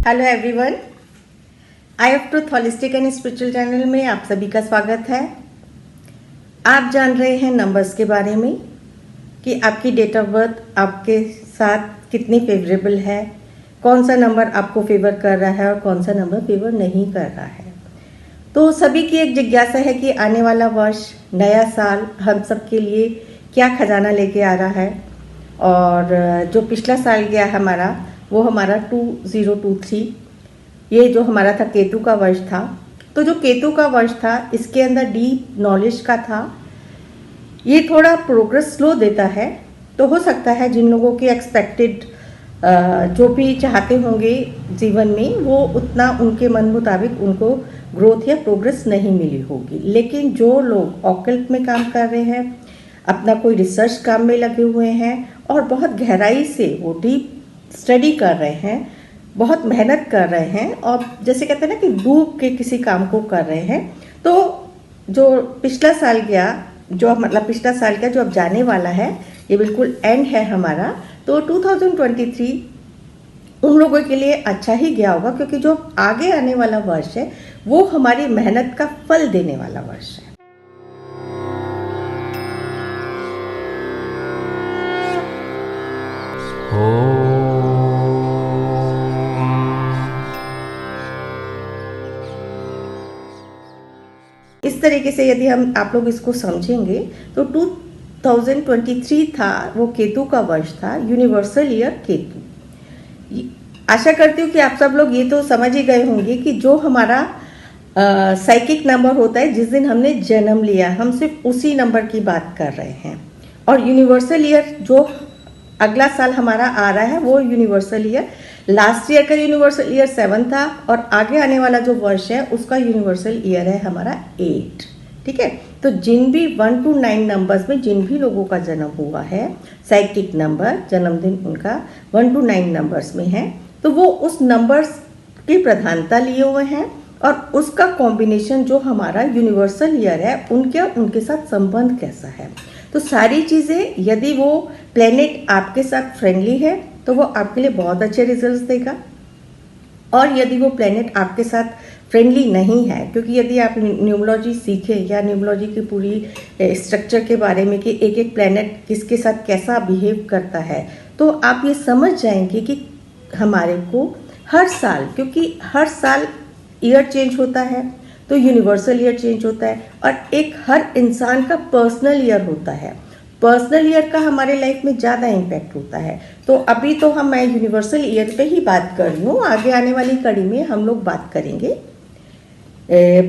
Hello everyone, I F truth holistic and spiritual channel में आप सभी का स्वागत है। आप जान रहे हैं नंबर्स के बारे में कि आपकी डेट ऑफ बर्थ आपके साथ कितनी फेवरेबल है, कौन सा नंबर आपको फेवर कर रहा है और कौन सा नंबर फेवर नहीं कर रहा है। तो सभी की एक जिज्ञासा है कि आने वाला वर्ष, नया साल हम सब के लिए क्या खजाना लेके आ रहा है। और जो पिछला साल गया हमारा, वो हमारा 2023, ये जो हमारा था केतु का वर्ष था। तो जो केतु का वर्ष था इसके अंदर डीप नॉलेज का था। ये थोड़ा प्रोग्रेस स्लो देता है, तो हो सकता है जिन लोगों की एक्सपेक्टेड जो भी चाहते होंगे जीवन में, वो उतना उनके मन मुताबिक उनको ग्रोथ या प्रोग्रेस नहीं मिली होगी। लेकिन जो लोग ऑकल्ट में काम कर रहे हैं, अपना कोई रिसर्च काम में लगे हुए हैं और बहुत गहराई से वो डीप स्टडी कर रहे हैं, बहुत मेहनत कर रहे हैं और जैसे कहते हैं ना कि डूब के किसी काम को कर रहे हैं, तो जो पिछला साल गया, जो मतलब पिछला साल का जो अब जाने वाला है, ये बिल्कुल एंड है हमारा। तो 2023 उन लोगों के लिए अच्छा ही गया होगा, क्योंकि जो आगे आने वाला वर्ष है वो हमारी मेहनत का फल देने वाला वर्ष है। इस तरीके से यदि हम आप लोग इसको समझेंगे तो 2023 था, वो केतु का वर्ष था, यूनिवर्सल ईयर केतु। आशा करती हूँ कि आप सब लोग ये तो समझ ही गए होंगे कि जो हमारा साइकिक नंबर होता है, जिस दिन हमने जन्म लिया, हम सिर्फ उसी नंबर की बात कर रहे हैं। और यूनिवर्सल ईयर जो अगला साल हमारा आ रहा है, वो यूनिवर्सल ईयर, लास्ट ईयर का यूनिवर्सल ईयर 7 था और आगे आने वाला जो वर्ष है उसका यूनिवर्सल ईयर है हमारा 8। ठीक है, तो जिन भी 1 to 9 नंबर्स में जिन भी लोगों का जन्म हुआ है, साइकिक नंबर जन्मदिन उनका 1 to 9 नंबर्स में है, तो वो उस नंबर्स की प्रधानता लिए हुए हैं और उसका कॉम्बिनेशन जो हमारा यूनिवर्सल ईयर है उनके साथ संबंध कैसा है। तो सारी चीज़ें, यदि वो प्लेनेट आपके साथ फ्रेंडली है तो वो आपके लिए बहुत अच्छे रिजल्ट्स देगा, और यदि वो प्लेनेट आपके साथ फ्रेंडली नहीं है, क्योंकि यदि आप न्यूमरोलॉजी सीखें या न्यूमरोलॉजी की पूरी स्ट्रक्चर के बारे में कि एक एक प्लेनेट किसके साथ कैसा बिहेव करता है, तो आप ये समझ जाएंगे कि हमारे को हर साल, क्योंकि हर साल ईयर चेंज होता है तो यूनिवर्सल ईयर चेंज होता है, और एक हर इंसान का पर्सनल ईयर होता है। पर्सनल ईयर का हमारे लाइफ में ज़्यादा इम्पैक्ट होता है। तो अभी तो मैं यूनिवर्सल ईयर पे ही बात कर रही हूँ, आगे आने वाली कड़ी में हम लोग बात करेंगे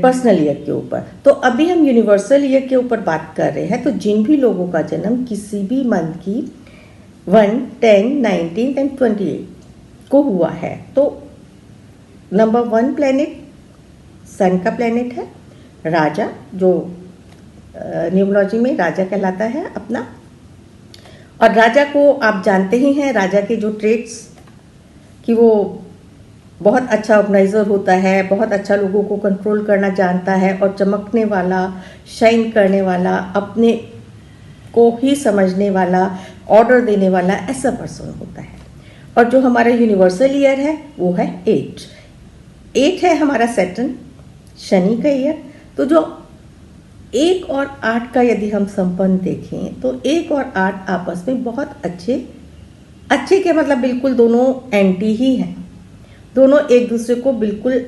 पर्सनल ईयर के ऊपर। तो अभी हम यूनिवर्सल ईयर के ऊपर बात कर रहे हैं। तो जिन भी लोगों का जन्म किसी भी मंथ की 1, 10, 19 एंड 28 को हुआ है, तो नंबर 1 प्लेनेट सन का प्लेनेट है, राजा, जो न्यूमरोलॉजी में राजा कहलाता है अपना। और राजा को आप जानते ही हैं, राजा के जो ट्रेट्स, कि वो बहुत अच्छा ऑर्गेनाइजर होता है, बहुत अच्छा लोगों को कंट्रोल करना जानता है और चमकने वाला, शाइन करने वाला, अपने को ही समझने वाला, ऑर्डर देने वाला, ऐसा पर्सन होता है। और जो हमारा यूनिवर्सल ईयर है वो है 8 है हमारा सैटर्न, शनि का ईयर। तो जो 1 और 8 का यदि हम संबंध देखें तो 1 और 8 आपस में बहुत अच्छे के मतलब बिल्कुल दोनों एंटी ही हैं, दोनों एक दूसरे को बिल्कुल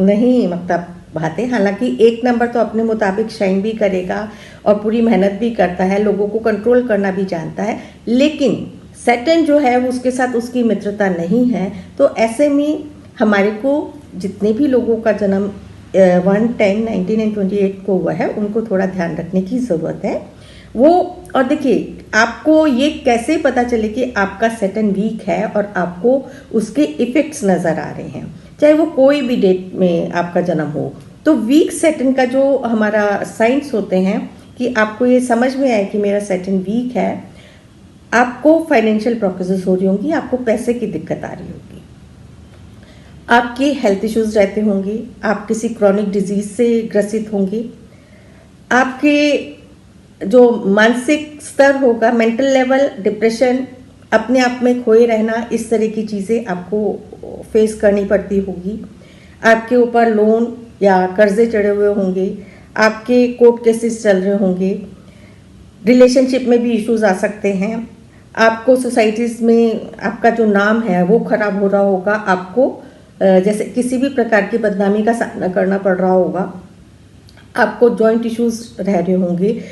नहीं मतलब भाते। हालांकि एक नंबर तो अपने मुताबिक शाइन भी करेगा और पूरी मेहनत भी करता है, लोगों को कंट्रोल करना भी जानता है, लेकिन सैटर्न जो है उसके साथ उसकी मित्रता नहीं है। तो ऐसे में हमारे को जितने भी लोगों का जन्म 1, 10, 19 एंड 28 को हुआ है, उनको थोड़ा ध्यान रखने की ज़रूरत है। वो, और देखिए, आपको ये कैसे पता चले कि आपका सैटर्न वीक है और आपको उसके इफ़ेक्ट्स नज़र आ रहे हैं, चाहे वो कोई भी डेट में आपका जन्म हो। तो वीक सैटर्न का जो हमारा साइंस होते हैं कि आपको ये समझ में आए कि मेरा सैटर्न वीक है, आपको फाइनेंशियल प्रॉब्लम्स हो रही होंगी, आपको पैसे की दिक्कत आ रही होगी, आपके हेल्थ इश्यूज रहते होंगे, आप किसी क्रॉनिक डिजीज से ग्रसित होंगे, आपके जो मानसिक स्तर होगा, मेंटल लेवल, डिप्रेशन, अपने आप में खोए रहना, इस तरह की चीज़ें आपको फेस करनी पड़ती होगी। आपके ऊपर लोन या कर्जे चढ़े हुए होंगे, आपके कोर्ट केसेस चल रहे होंगे, रिलेशनशिप में भी इश्यूज आ सकते हैं, आपको सोसाइटीज़ में आपका जो नाम है वो खराब हो रहा होगा, आपको जैसे किसी भी प्रकार की बदनामी का सामना करना पड़ रहा होगा, आपको जॉइंट इश्यूज रह रहे होंगे,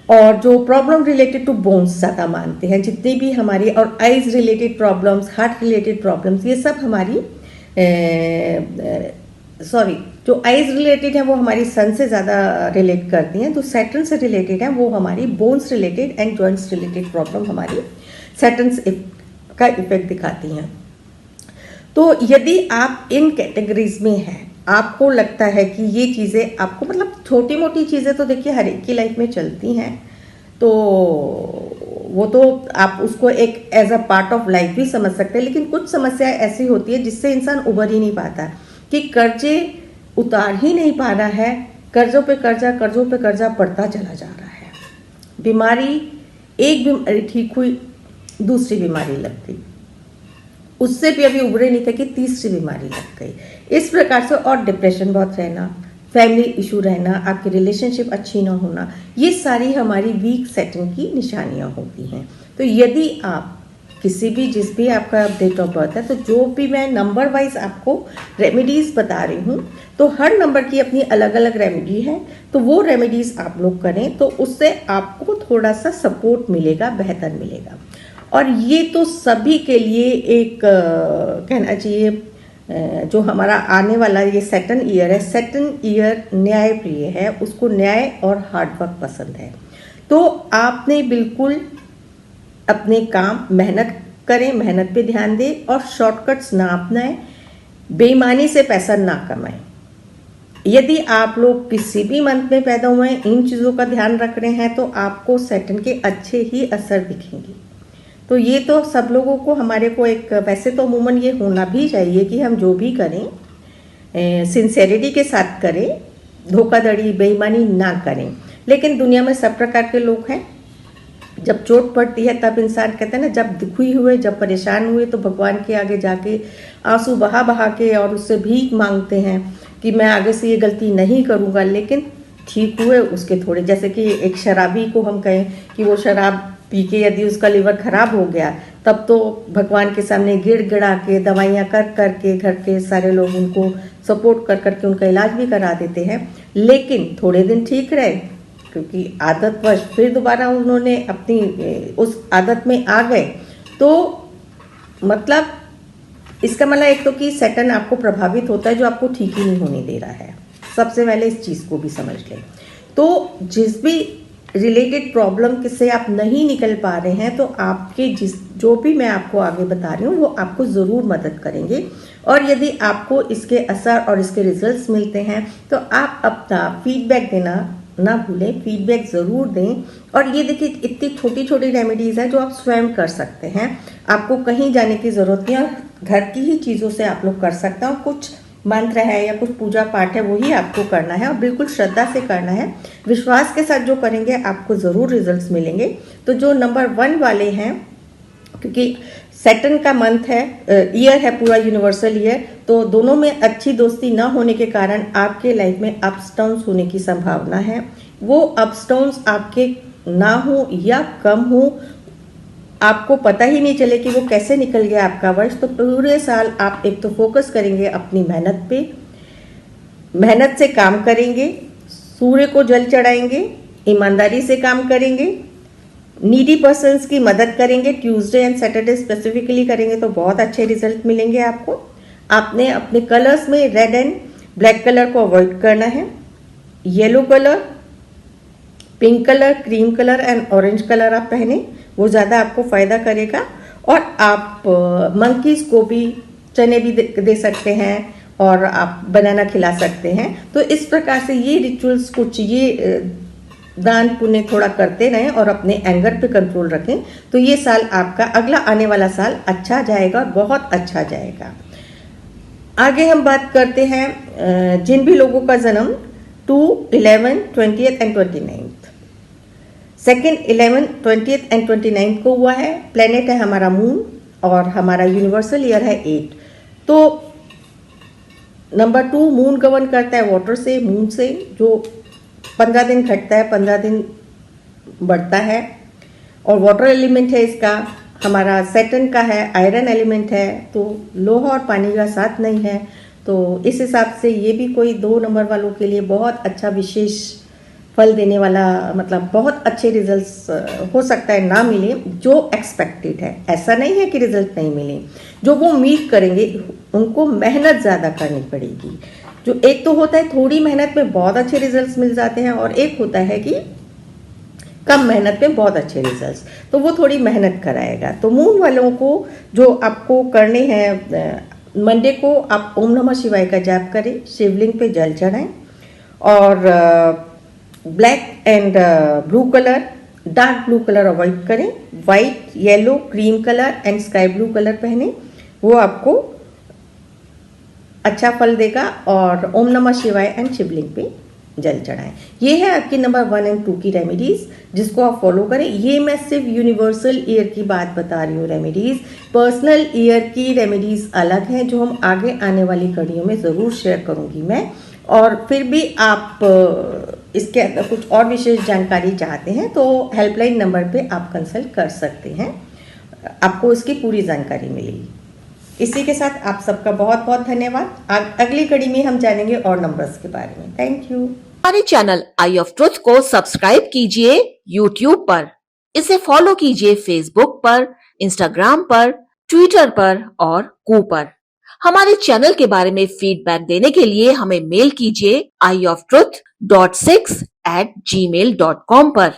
और जो प्रॉब्लम रिलेटेड टू बोन्स ज़्यादा मानते हैं, जितनी भी हमारी, और eyes related problems, heart related problems, ये सब हमारी जो आइज रिलेटेड है वो हमारी सन से ज़्यादा रिलेट करती हैं, जो सैटर्न से रिलेटेड है वो हमारी bones related and joints related problem हमारी सैटर्न का इफेक्ट दिखाती हैं। तो यदि आप इन कैटेगरीज में हैं, आपको लगता है कि ये चीज़ें आपको, मतलब छोटी मोटी चीज़ें तो देखिए हर एक की लाइफ में चलती हैं, तो वो तो आप उसको एक as a part of life भी समझ सकते हैं, लेकिन कुछ समस्याएं ऐसी होती है जिससे इंसान उभर ही नहीं पाता, कि कर्जे उतार ही नहीं पा रहा है, कर्जों पे कर्जा बढ़ता चला जा रहा है, बीमारी, एक बीमारी ठीक हुई दूसरी बीमारी लग गई, उससे भी अभी उभरे नहीं थे कि तीसरी बीमारी लग गई, इस प्रकार से, और डिप्रेशन बहुत रहना, फैमिली इशू रहना, आपकी रिलेशनशिप अच्छी ना होना, ये सारी हमारी वीक सेटिंग की निशानियां होती हैं। तो यदि आप किसी भी, जिस भी आपका डेट ऑफ बर्थ है, तो जो भी मैं नंबर वाइज आपको रेमेडीज़ बता रही हूँ, तो हर नंबर की अपनी अलग अलग रेमेडी है, तो वो रेमेडीज़ आप लोग करें तो उससे आपको थोड़ा सा सपोर्ट मिलेगा, बेहतर मिलेगा। और ये तो सभी के लिए एक कहना चाहिए, जो हमारा आने वाला ये सैटर्न ईयर है, सैटर्न ईयर न्याय प्रिय है, उसको न्याय और हार्डवर्क पसंद है, तो आपने बिल्कुल अपने काम मेहनत करें, मेहनत पे ध्यान दें और शॉर्टकट्स ना अपनाएं, बेईमानी से पैसा ना कमाएं। यदि आप लोग किसी भी मंथ में पैदा हुए हैं, इन चीज़ों का ध्यान रख रहे हैं, तो आपको सैटर्न के अच्छे ही असर दिखेंगे। तो ये तो सब लोगों को, हमारे को एक, वैसे तो अमूमन ये होना भी चाहिए कि हम जो भी करें सिंसेरिटी के साथ करें, धोखाधड़ी बेईमानी ना करें, लेकिन दुनिया में सब प्रकार के लोग हैं। जब चोट पड़ती है तब इंसान कहते हैं ना, जब दुखी हुए, जब परेशान हुए, तो भगवान के आगे जाके आंसू बहा बहा के और उससे भीख मांगते हैं कि मैं आगे से ये गलती नहीं करूँगा, लेकिन ठीक हुए उसके थोड़े, जैसे कि एक शराबी को हम कहें कि वो शराब पी के यदि उसका लिवर खराब हो गया, तब तो भगवान के सामने गिड़गिड़ा के, दवाइयाँ कर कर के, घर के सारे लोग उनको सपोर्ट कर करके उनका इलाज भी करा देते हैं, लेकिन थोड़े दिन ठीक रहे, क्योंकि आदतवश फिर दोबारा उन्होंने अपनी उस आदत में आ गए। तो मतलब इसका मतलब एक तो कि सैटर्न आपको प्रभावित होता है, जो आपको ठीक ही नहीं होने दे रहा है, सबसे पहले इस चीज़ को भी समझ लें। तो जिस भी रिलेटेड प्रॉब्लम से आप नहीं निकल पा रहे हैं, तो आपके जो भी मैं आपको आगे बता रही हूँ वो आपको ज़रूर मदद करेंगे, और यदि आपको इसके असर और इसके रिजल्ट्स मिलते हैं तो आप अपना फीडबैक देना ना भूलें, फीडबैक ज़रूर दें। और ये देखिए, इतनी छोटी छोटी रेमेडीज़ हैं जो आप स्वयं कर सकते हैं, आपको कहीं जाने की ज़रूरत नहीं है, घर की ही चीज़ों से आप लोग कर सकते हैं, और कुछ मंत्र है या कुछ पूजा पाठ है वही आपको करना है, और बिल्कुल श्रद्धा से करना है, विश्वास के साथ जो करेंगे आपको ज़रूर रिजल्ट्स मिलेंगे। तो जो नंबर 1 वाले हैं, क्योंकि सैटर्न का मंथ है, ईयर है पूरा यूनिवर्सल ईयर, तो दोनों में अच्छी दोस्ती ना होने के कारण आपके लाइफ में अप्स डाउन्स होने की संभावना है। वो अप्स डाउन्स आपके ना हो या कम हो, आपको पता ही नहीं चले कि वो कैसे निकल गया आपका वर्ष। तो पूरे साल आप एक तो फोकस करेंगे अपनी मेहनत पे, मेहनत से काम करेंगे, सूर्य को जल चढ़ाएंगे, ईमानदारी से काम करेंगे, नीडी पर्सन्स की मदद करेंगे, ट्यूसडे एंड सैटरडे स्पेसिफिकली करेंगे तो बहुत अच्छे रिजल्ट मिलेंगे आपको। आपने अपने कलर्स में रेड एंड ब्लैक कलर को अवॉइड करना है, yellow colour, pink colour, cream colour and orange colour आप पहने, वो ज़्यादा आपको फ़ायदा करेगा। और आप मंकीज़ को भी चने भी दे सकते हैं, और आप बनाना खिला सकते हैं। तो इस प्रकार से ये रिचुअल्स, कुछ ये दान पुण्य थोड़ा करते रहें और अपने एंगर पे कंट्रोल रखें, तो ये साल आपका, अगला आने वाला साल अच्छा जाएगा, बहुत अच्छा जाएगा। आगे हम बात करते हैं जिन भी लोगों का जन्म 2, 11, 20 and 29। Second 11, 20th and 29th को हुआ है। प्लेनेट है हमारा मून और हमारा यूनिवर्सल ईयर है 8। तो नंबर 2 मून गवर्न करता है वाटर से, मून से, जो 15 दिन घटता है 15 दिन बढ़ता है, और वाटर एलिमेंट है इसका। हमारा सैटर्न का है, आयरन एलिमेंट है, तो लोहा और पानी का साथ नहीं है। तो इस हिसाब से ये भी कोई 2 नंबर वालों के लिए बहुत अच्छा विशेष फल देने वाला, मतलब बहुत अच्छे रिजल्ट्स हो सकता है ना मिले जो एक्सपेक्टेड है। ऐसा नहीं है कि रिजल्ट नहीं मिले, जो वो उम्मीद करेंगे उनको मेहनत ज़्यादा करनी पड़ेगी। जो एक तो होता है थोड़ी मेहनत में बहुत अच्छे रिजल्ट्स मिल जाते हैं, और एक होता है कि कम मेहनत में बहुत अच्छे रिजल्ट्स, तो वो थोड़ी मेहनत कराएगा। तो मून वालों को जो आपको करने हैं, मंडे को आप ओम नमः शिवाय का जाप करें, शिवलिंग पे जल चढ़ाएं, और black and blue colour, dark blue colour avoid करें। White, yellow, cream colour and sky blue colour पहने, वो आपको अच्छा फल देगा। और ओम नमः शिवाय एंड शिवलिंग पे जल चढ़ाएं। ये है आपकी नंबर 1 और 2 की रेमेडीज, जिसको आप फॉलो करें। ये मैं सिर्फ यूनिवर्सल ईयर की बात बता रही हूँ रेमेडीज। पर्सनल ईयर की रेमेडीज अलग हैं, जो हम आगे आने वाली कड़ियों में ज़रूर शेयर करूँगी मैं। और फिर भी आप इसके अंदर कुछ और विशेष जानकारी चाहते हैं तो हेल्पलाइन नंबर पे आप कंसल्ट कर सकते हैं, आपको इसकी पूरी जानकारी मिलेगी। इसी के साथ आप सबका बहुत बहुत धन्यवाद। अगली कड़ी में हम जानेंगे और नंबर्स के बारे में। Thank you. हमारे चैनल आई ऑफ ट्रुथ को सब्सक्राइब कीजिए YouTube पर, इसे फॉलो कीजिए Facebook पर, Instagram पर, Twitter पर और कू पर। हमारे चैनल के बारे में फीडबैक देने के लिए हमें मेल कीजिए ioftruth.6@gmail.com पर।